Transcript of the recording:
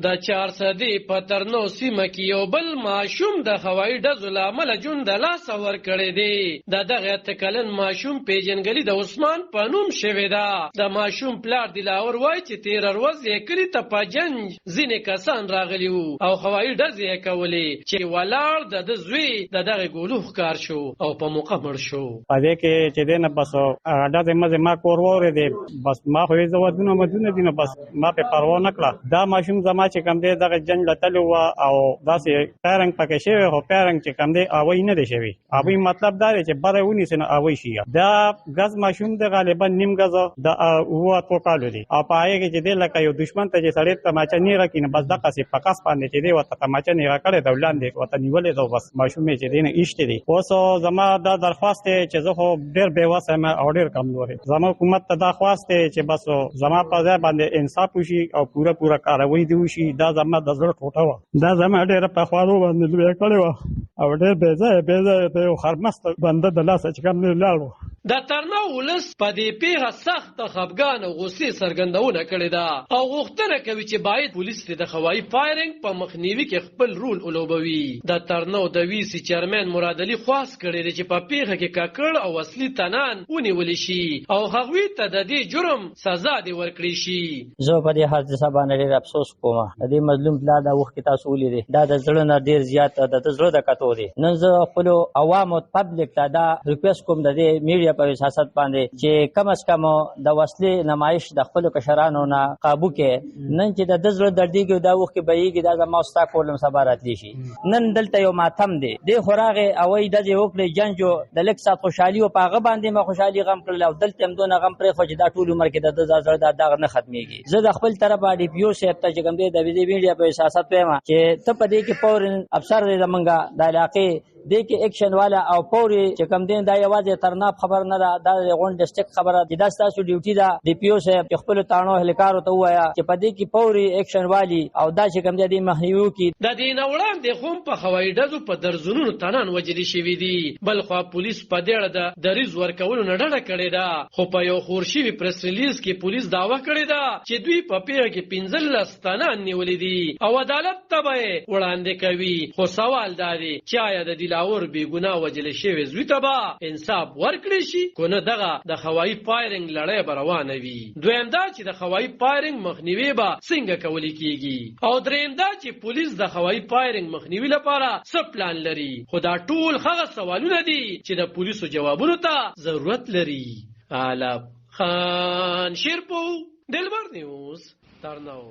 د چارسدي په ترنو سیمه کې یو بل ماشوم د هوایي ډزو له امله ژوند د لاسه ورکړی دی. د دغه اته کلن ماشوم پیژنګلي د عثمان په نوم شوې ده. د ماشوم پلار دلاور وایي چې تېره ورځ یې کلي ته په جنج ځینې کسان راغلي وو او هوایي ډزې یې کولې چې ولاړ د ده زوی د دغه ګولو ښکار شو او په موقع مړ شو. په دې کې چې دی نه بس ډزې مزې ما کور واورېدې، بس ما خو یې زه ودونه مدونه دي نو بس ما پرې پروا نه کړه. دا ماشوم زما چې کوم دی دغه جنګ له تللی وه او داسې پیرنګ پکې شوی، خو پیرنګ چې کوم دی اوی نه دی شوي. اوی مطلب دا دی چې بره ونیسي نو اوی شي. دا ګز ماشوم دی غالبا نیم ګزه د اوه اتو کالو دی او په هغې کې چې دی لکه یو دښمن ته چې سړی تماچه نیغه کړي نو بس دقسې په کس باندې چې دی ورته تماچه نیغه کړې ده او لاندې ورته نیولې ده او بس ماشوم یې چې دی نه ایښتی دی. اوس زما دا درخواست دی چې زه خو ډېر بېوسه یم او ډېر کمزور یم. زما حکومت ته دا خواست دی چې بس زما په ځای باندې انصاف وشي او پوره کاروي دې وشي. دا زما د زړه ټوټه وه، دا زما ډېره پخوانو باندې لویه کړې وه او ډېر بېځایه د یو خرمسته بنده د لاسه چې کوم دی لاړ و. د ترنو ولس په دې پیښه سخته خفګان او غصې څرګندونه کړې ده او غوښتنه کوي چې باید پولیس د هوایي فایرنګ په مخنیوي کې خپل رول ولوبوي. د ترنو د وی سي چیرمن مراد علي خواست کړی دی چې په پیښه کې ککړ او اصلي تنان ونیول شي او هغوی ته د دې جرم سزا دې ورکړي شي. زه په دې حادثه باندې ډېر افسوس کوم. د دې مظلوم پلار دا وخت کې تاسو ولیدې، دا د زړه نه ډېر زیات د زړه د کتو دی. نن زه خپلو عوامو پبلک ته دا ریکویسټ کوم د دې میډیا په سیاست باندې چې کم از کم د وسلې نمایش د خپلو کشرانو نه قابو کې. نن چې د زړه دردېږي دا وخت کې بهیږي، دا زما ستا کولم سبا راتلی شي. نن دلته یو ماتم دی، دې خو راغې اوی ډزې وکړې جنجو د لږ ساعت خوشحالي و په هغه باندې ما خوشحالي غم کړل او دلته هم دونه غم پرېښود چې دا ټول عمر کې د ده زړه دا داغ نه ختمېږي. زه د خپل طرفه ډي پي او صاحب ته چې کوم دی د دې میډیا په سیاست وایم چې ته په دې کې فورن افسر دی زمونږ د علاقې دې کې ایکشن والا او پوري چې کوم دین دا یوازې ترناب خبر نه ده، دا غون ډسټریکټ خبره ده. دا ستاسو ډیوټي ده ډي پی او صاحب چې خپل تانو هلیکارو ته وایا چې په دې کې پوري ایکشن والی او دا چې کوم دې مخنیوي کی. د دې نه وړاندې خو په هوایي ډزو په درزونو تنان وجلي شوي دي، بل خو پولیس په دې اړه د دریز ورکولو نه ډډه کړې ده. خو په یو خورشي پریس ریلیز کې پولیس دعوه کړې ده چې دوی په پیښه کې 15 تنان نیولې دي او عدالت ته به وړاندې کوي. خو سوال دا دی چې آیا د دلاور بې ګناه وجل شوی زوی ته به انصاف ورکړي شي کو نه دغه د هوایي فایرنګ لړۍ به روانه وي. دویم دا چې د هوایي فایرنګ مخنیوي به څنګه کولی کیږي او دریم دا چې پولیس د هوایي فایرنګ مخنیوي لپاره څه پلان لري. خو دا ټول هغه سوالونه دي چې د پولیسو جوابونو ته ضرورت لري. علب خان شیرپو، دلبر نیوز، ترنو.